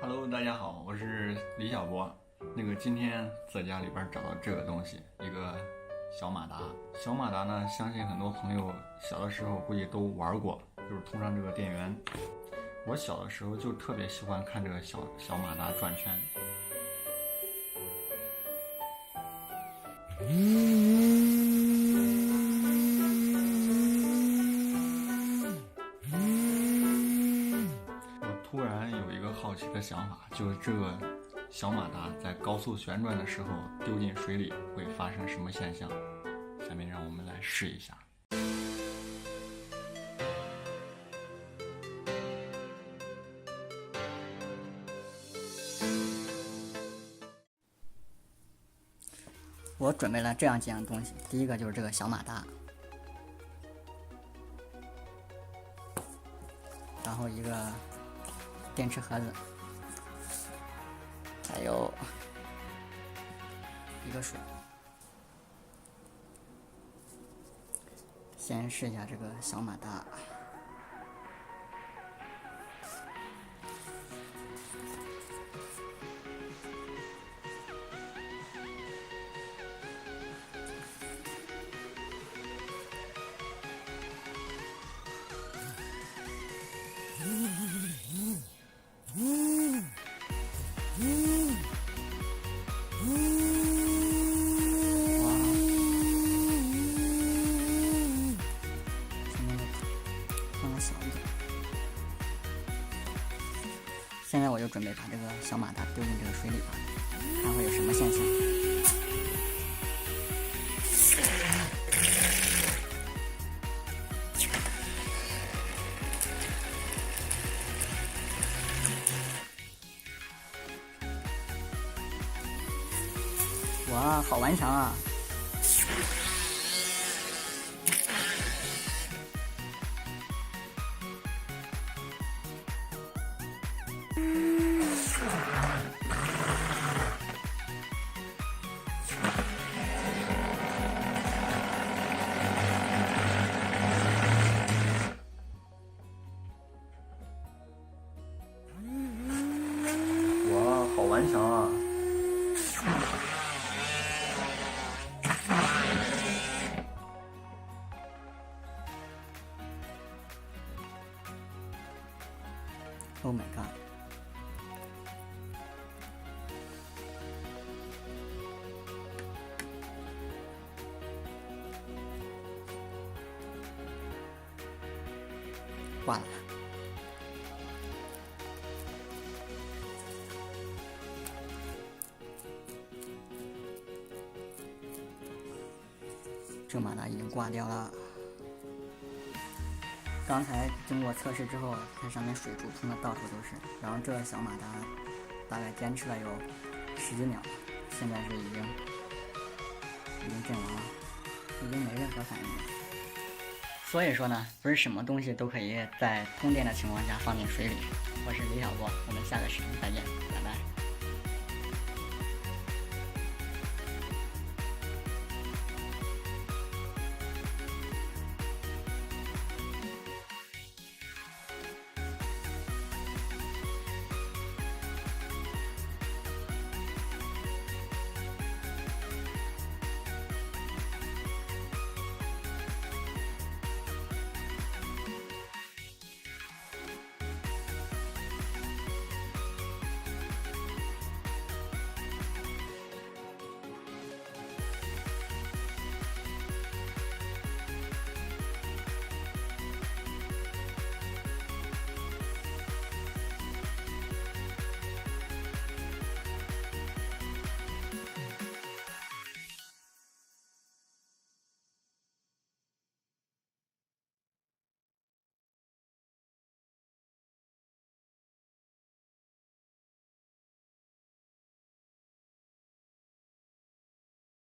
Hello，大家好，我是李小波。今天在家里边找到这个东西，一个小马达。小马达呢，相信很多朋友小的时候估计都玩过，就是通上这个电源。我小的时候就特别喜欢看这个小马达转圈。我突然有一个好奇的想法，就是这个小马达在高速旋转的时候丢进水里会发生什么现象？下面让我们来试一下。我准备了这样几样东西，第一个就是这个小马达，然后一个电池盒子，还有一个水。先试一下这个小马达。现在我就准备把这个小马达丢进这个水里吧，看会有什么现象。哇，好顽强啊！哇，好顽强啊！Oh my god！ 挂了。这马达已经挂掉了。刚才经过测试之后，它上面水柱冲的到处都是，然后这个小马达大概坚持了有10几秒，现在是已经阵亡了，已经没任何反应了。所以说呢，不是什么东西都可以在通电的情况下放进水里。我是李小波，我们下个视频再见，拜拜。